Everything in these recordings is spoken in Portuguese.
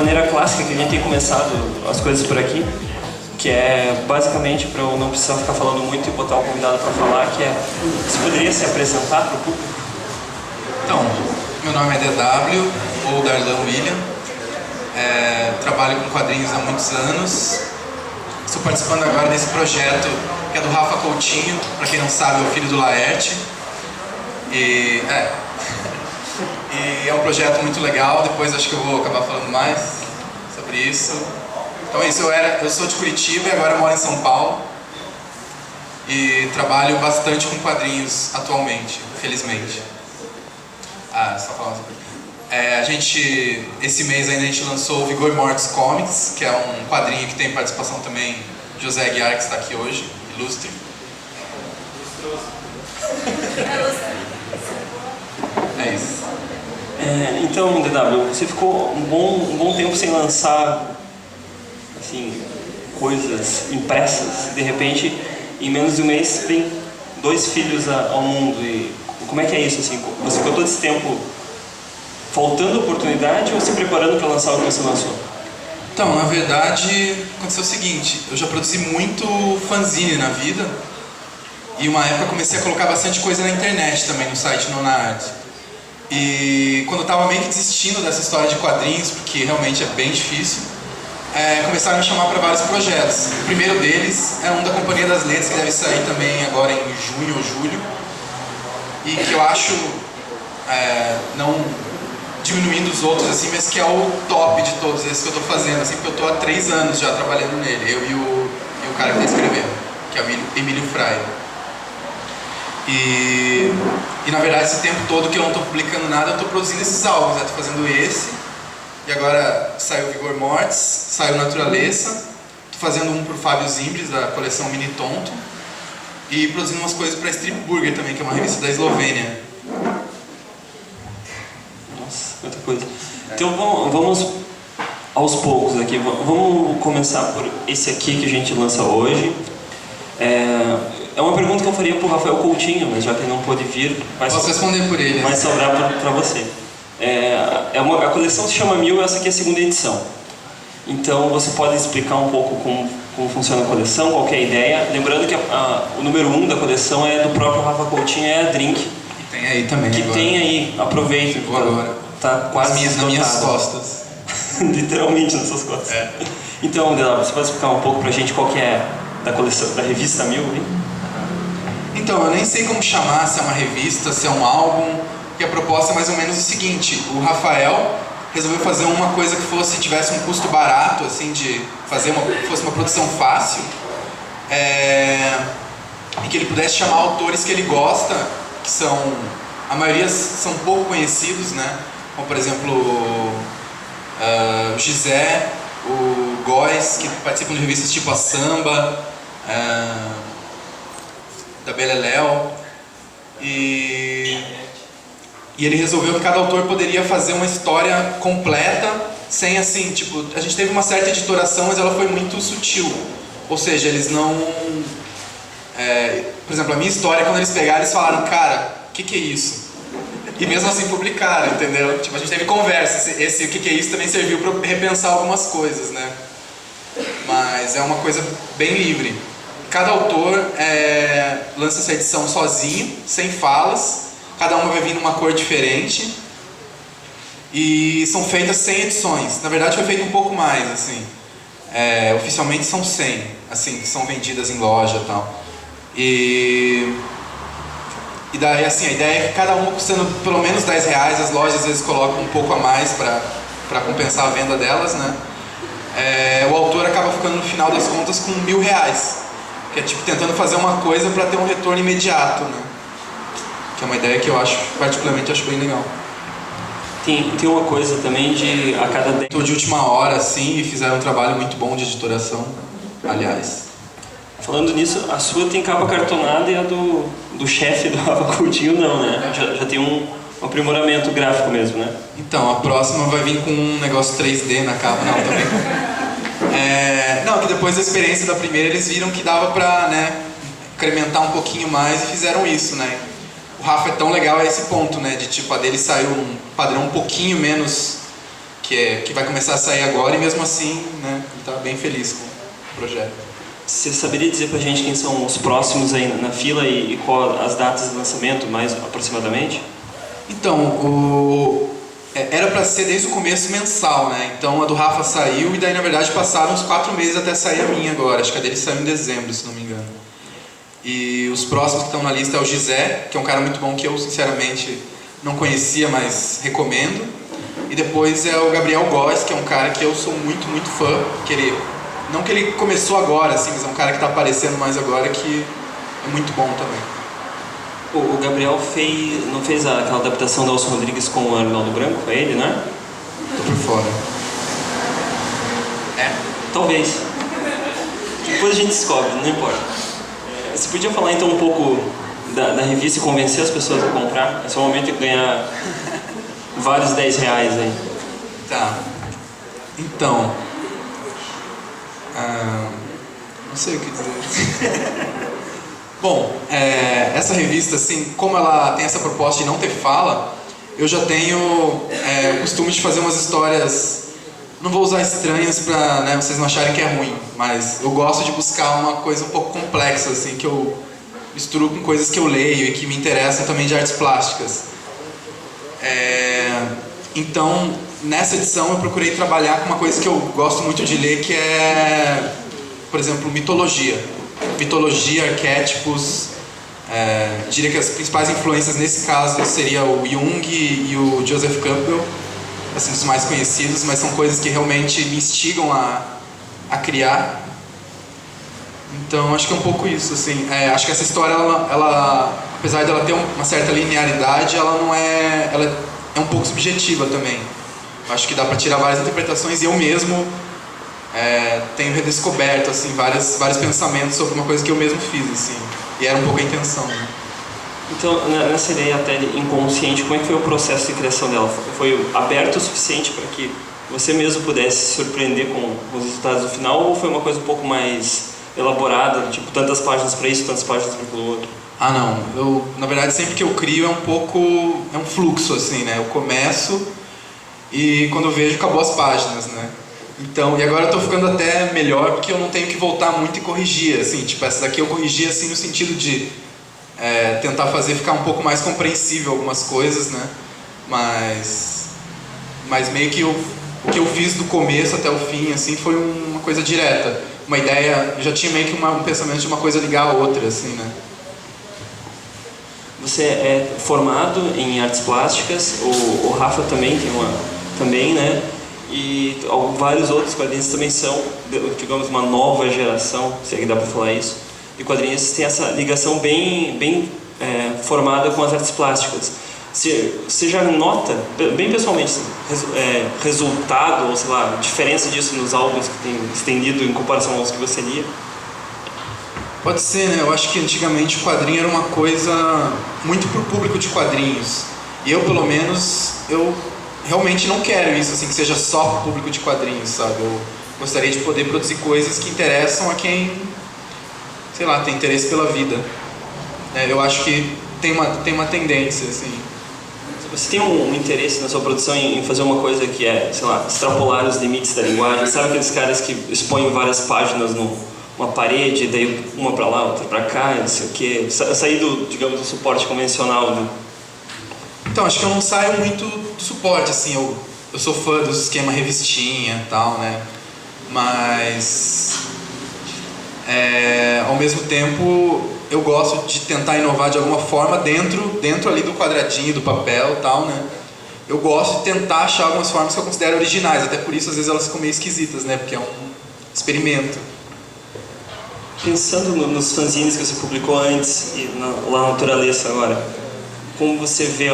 maneira clássica que a gente tem começado as coisas por aqui, que é basicamente para eu não precisar ficar falando muito e botar o convidado para falar, que é, você poderia se apresentar para o público? Então, meu nome é DW, ou Darlan William, trabalho com quadrinhos há muitos anos, estou participando agora desse projeto que é do Rafa Coutinho, para quem não sabe é o filho do Laerte, e é um projeto muito legal, depois acho que eu vou acabar falando mais sobre isso. Então é isso, eu sou de Curitiba e agora moro em São Paulo e trabalho bastante com quadrinhos atualmente, felizmente. Só falar sobre esse mês ainda a gente lançou o Vigor Mortis Comics, que é um quadrinho que tem participação também de José Aguiar, que está aqui hoje, ilustre. É isso. Então, DW, você ficou um bom tempo sem lançar assim, coisas impressas. De repente, em menos de um mês, vem 2 filhos ao mundo. E como é que é isso? Assim, você ficou todo esse tempo faltando oportunidade ou se preparando para lançar o que você lançou? Então, na verdade, aconteceu o seguinte, eu já produzi muito fanzine na vida e uma época comecei a colocar bastante coisa na internet também, no site Nona Arte. E quando eu estava meio que desistindo dessa história de quadrinhos, porque realmente é bem difícil, começaram a me chamar para vários projetos. O primeiro deles é um da Companhia das Letras, que deve sair também agora em junho ou julho, e que eu acho, não diminuindo os outros, assim, mas que é o top de todos esses que eu estou fazendo, assim, porque eu estou há 3 anos já trabalhando nele, eu e o cara que está escrevendo, que é o Emílio Fraire. E na verdade esse tempo todo que eu não estou publicando nada, eu estou produzindo esses álbuns, estou fazendo esse, e agora saiu Vigor Mortis, saiu Naturaleza, estou fazendo um para o Fábio Zimbres, da coleção Mini Tonto, e produzindo umas coisas para Strip Burger também, que é uma revista da Eslovênia. Nossa, muita coisa. Então vamos aos poucos aqui, vamos começar por esse aqui que a gente lança hoje. É uma pergunta que eu faria para o Rafael Coutinho, mas já que ele não pôde vir, posso responder por ele. Vai sobrar para você. A coleção se chama 1000, essa aqui é a 2ª edição. Então você pode explicar um pouco como funciona a coleção, qual que é a ideia. Lembrando que o número 1 da coleção é do próprio Rafa Coutinho, é a Drink. E tem aí também. Que agora. Tem aí, aproveita. Chegou agora. Tá quase nas minhas costas. Literalmente nas suas costas. Então, Dela, você pode explicar um pouco pra gente qual que é da coleção, da revista 1000, hein? Então, eu nem sei como chamar, se é uma revista, se é um álbum, porque a proposta é mais ou menos o seguinte, o Rafael resolveu fazer uma coisa que tivesse um custo barato, assim, de fazer fosse uma produção fácil, e que ele pudesse chamar autores que ele gosta, que a maioria são pouco conhecidos, né? Como, por exemplo, o Gisé, o Góes, que participam de revistas tipo a Samba, da Beleléu, e ele resolveu que cada autor poderia fazer uma história completa, sem assim, tipo, a gente teve uma certa editoração, mas ela foi muito sutil, ou seja, eles não... por exemplo, a minha história, quando eles pegaram, eles falaram, cara, o que é isso? E mesmo assim publicaram, entendeu? Tipo, a gente teve conversa, esse o que é isso também serviu para repensar algumas coisas, né? Mas é uma coisa bem livre. Cada autor lança essa edição sozinho, sem falas, cada uma vai vir numa cor diferente e são feitas 100 edições. Na verdade foi feito um pouco mais, assim. Oficialmente são 100, assim, que são vendidas em loja e tal. E daí, assim, a ideia é que cada uma custando pelo menos R$10, as lojas às vezes colocam um pouco a mais para compensar a venda delas, né? O autor acaba ficando no final das contas com R$1.000. Que é tipo tentando fazer uma coisa para ter um retorno imediato, né? Que é uma ideia que eu particularmente acho bem legal. Tem uma coisa também de a cada 10... Tô de última hora, assim, e fizeram um trabalho muito bom de editoração, aliás. Falando nisso, a sua tem capa cartonada e a do chefe do Rafa Coutinho não, né? Já tem um aprimoramento gráfico mesmo, né? Então, a próxima vai vir com um negócio 3D na capa, não, também. Não, que depois da experiência da primeira eles viram que dava pra, né, incrementar um pouquinho mais e fizeram isso, né? O Rafa é tão legal a esse ponto, né, de tipo, a dele saiu um padrão um pouquinho menos que vai começar a sair agora, e mesmo assim, né, ele tá bem feliz com o projeto. Você saberia dizer pra gente quem são os próximos aí na fila e qual as datas de lançamento, mais aproximadamente? Então, era para ser desde o começo mensal, né? Então a do Rafa saiu e daí na verdade passaram uns 4 meses até sair a minha agora. Acho que a dele saiu em dezembro, se não me engano. E os próximos que estão na lista é o Gizé, que é um cara muito bom que eu sinceramente não conhecia, mas recomendo. E depois é o Gabriel Góes, que é um cara que eu sou muito, muito fã. Não que ele começou agora, assim, mas é um cara que está aparecendo mais agora, que é muito bom também. O Gabriel não fez aquela adaptação da Elcio Rodrigues com o Arnaldo Branco? É ele, né? Tô por fora. Talvez. Depois a gente descobre, não importa. Você podia falar então um pouco da revista e convencer as pessoas a comprar? É só o momento de ganhar vários 10 reais aí. Tá. Então... não sei o que dizer. Bom, essa revista, assim, como ela tem essa proposta de não ter fala, eu já tenho o costume de fazer umas histórias, não vou usar estranhas pra, né, vocês não acharem que é ruim, mas eu gosto de buscar uma coisa um pouco complexa, assim, que eu misturo com coisas que eu leio e que me interessam também de artes plásticas. Então, nessa edição eu procurei trabalhar com uma coisa que eu gosto muito de ler, que é, por exemplo, mitologia. Mitologia, arquétipos. Diria que as principais influências nesse caso seria o Jung e o Joseph Campbell, assim, os mais conhecidos, mas são coisas que realmente me instigam a criar. Então acho que é um pouco isso, assim. Acho que essa história, ela apesar dela ter uma certa linearidade, ela é um pouco subjetiva também. Acho que dá para tirar várias interpretações, e eu mesmo tenho redescoberto assim, vários pensamentos sobre uma coisa que eu mesmo fiz, assim, e era um pouco a intenção, né? Então, nessa ideia até inconsciente, como é que foi o processo de criação dela? Foi aberto o suficiente para que você mesmo pudesse se surpreender com os resultados do final, ou foi uma coisa um pouco mais elaborada, tipo, tantas páginas para isso, tantas páginas para aquilo outro? Não. Na verdade, sempre que eu crio é um fluxo, assim, né? Eu começo e quando eu vejo, acabou as páginas, né? Então, e agora eu tô ficando até melhor porque eu não tenho que voltar muito e corrigir, assim, tipo, essa daqui eu corrigi, assim, no sentido de tentar fazer ficar um pouco mais compreensível algumas coisas, né? Mas meio que o que eu fiz do começo até o fim, assim, foi uma coisa direta. Uma ideia, eu já tinha meio que um pensamento de uma coisa ligar a outra, assim, né? Você é formado em artes plásticas, o Rafa também tem né? E vários outros quadrinistas também são, digamos, uma nova geração, se é que dá para falar isso, de quadrinistas que tem essa ligação bem formada com as artes plásticas. Você já nota, bem pessoalmente, resultado, ou sei lá, diferença disso nos álbuns que você tem lido em comparação aos que você lia? Pode ser, né? Eu acho que antigamente o quadrinho era uma coisa muito pro público de quadrinhos. E eu, pelo menos, eu realmente não quero isso, assim, que seja só pro público de quadrinhos, sabe? Eu gostaria de poder produzir coisas que interessam a quem, sei lá, tem interesse pela vida. Eu acho que tem uma tendência, assim. Você tem um interesse na sua produção em fazer uma coisa que sei lá, extrapolar os limites da linguagem? Sabe aqueles caras que expõem várias páginas numa parede, daí uma pra lá, outra pra cá, não sei o quê, sair digamos, do suporte convencional, né? Então, acho que eu não saio muito do suporte, assim, eu sou fã do esquema revistinha e tal, né? Mas, ao mesmo tempo, eu gosto de tentar inovar de alguma forma dentro ali do quadradinho, do papel e tal, né? Eu gosto de tentar achar algumas formas que eu considero originais, até por isso às vezes elas ficam meio esquisitas, né? Porque é um experimento. Pensando nos fanzines que você publicou antes e lá na Naturaleza agora, como você vê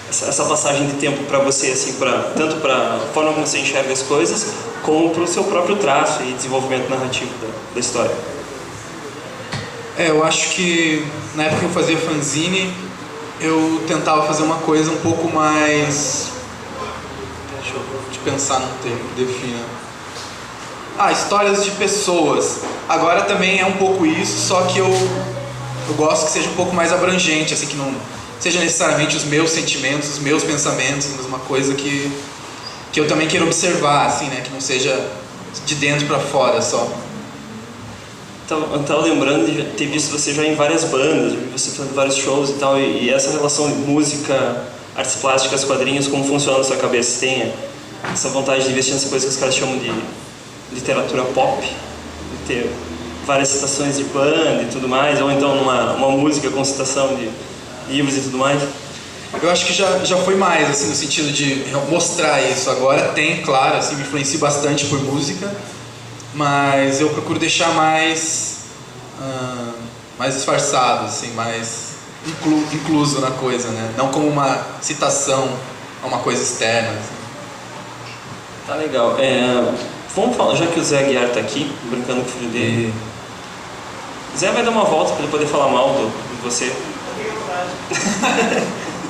essa passagem de tempo para você, assim, tanto para a forma como você enxerga as coisas, como para o seu próprio traço e desenvolvimento narrativo da história? Eu acho que na época que eu fazia fanzine, eu tentava fazer uma coisa um pouco mais... Deixa eu pensar num termo que defina. Histórias de pessoas. Agora também é um pouco isso, só que eu gosto que seja um pouco mais abrangente, assim, que não seja necessariamente os meus sentimentos, os meus pensamentos, mas uma coisa que que eu também queira observar, assim, né? Que não seja de dentro para fora só. Eu tava lembrando de ter visto você já em várias bandas, de você fazendo vários shows e tal, e essa relação de música, artes plásticas, quadrinhos, como funciona na sua cabeça? Você tem essa vontade de investir nessa coisa que os caras chamam de literatura pop, de ter várias citações de banda e tudo mais, ou então uma música com citação de livros e tudo mais? Eu acho que já foi mais, assim, no sentido de mostrar isso. Agora tem, claro, assim, me influencio bastante por música, mas eu procuro deixar mais disfarçado, assim, mais incluso na coisa, né? Não como uma citação a uma coisa externa. Assim. Tá legal. Vamos falar, já que o Zé Aguiar tá aqui, brincando com o filho dele. Zé vai dar uma volta para ele poder falar mal de você.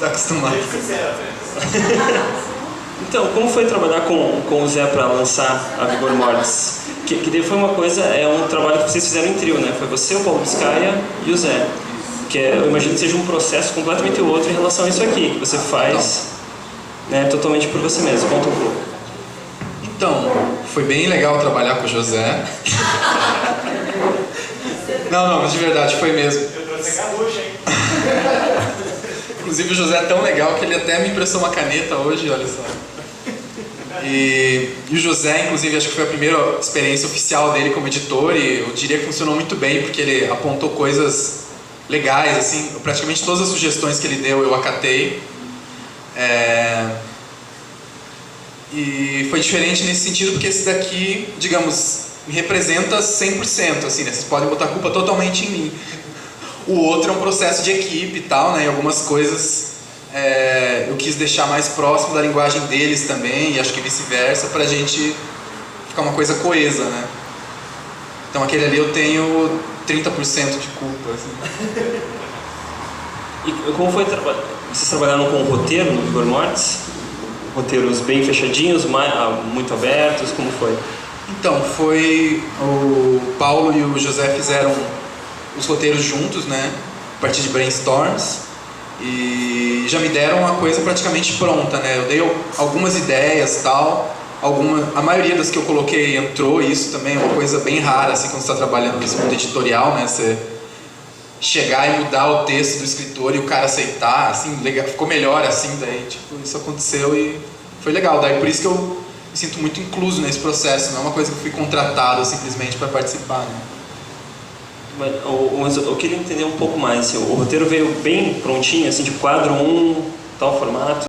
Tá acostumado. Então, como foi trabalhar com o Zé para lançar a Vigor Mortis? Que daí foi uma coisa, um trabalho que vocês fizeram em trio, né? Foi você, o Paulo Biscaia e o Zé. Que eu imagino que seja um processo completamente outro em relação a isso aqui, que você faz né, totalmente por você mesmo. Conta um pouco. Então, foi bem legal trabalhar com o José. Não, mas de verdade, foi mesmo. Eu trouxe a gaúcha, hein? Inclusive o José é tão legal que ele até me emprestou uma caneta hoje, olha só. E o José, inclusive, acho que foi a primeira experiência oficial dele como editor e eu diria que funcionou muito bem porque ele apontou coisas legais, assim, praticamente todas as sugestões que ele deu eu acatei. E foi diferente nesse sentido porque esse daqui, digamos, me representa 100%, assim, né? Vocês podem botar a culpa totalmente em mim. O outro é um processo de equipe e tal, né? E algumas coisas eu quis deixar mais próximo da linguagem deles também, e acho que vice-versa, pra gente ficar uma coisa coesa, né? Então aquele ali eu tenho 30% de culpa, assim. E como foi vocês trabalharam com o roteiro no Vigor Mortis? Roteiros bem fechadinhos, muito abertos, como foi? Então, foi o Paulo e o José fizeram os roteiros juntos, né? A partir de brainstorms. E já me deram uma coisa praticamente pronta, né? Eu dei algumas ideias e tal. A maioria das que eu coloquei entrou, e isso também é uma coisa bem rara, assim, quando você está trabalhando nesse mundo editorial, né? Você chegar e mudar o texto do escritor e o cara aceitar, assim, legal, ficou melhor, assim, daí, tipo, isso aconteceu e foi legal. Daí por isso que eu me sinto muito incluso nesse processo, não é uma coisa que eu fui contratado simplesmente para participar, né? Mas eu queria entender um pouco mais, assim, o roteiro veio bem prontinho, assim, de quadro 1, tal formato?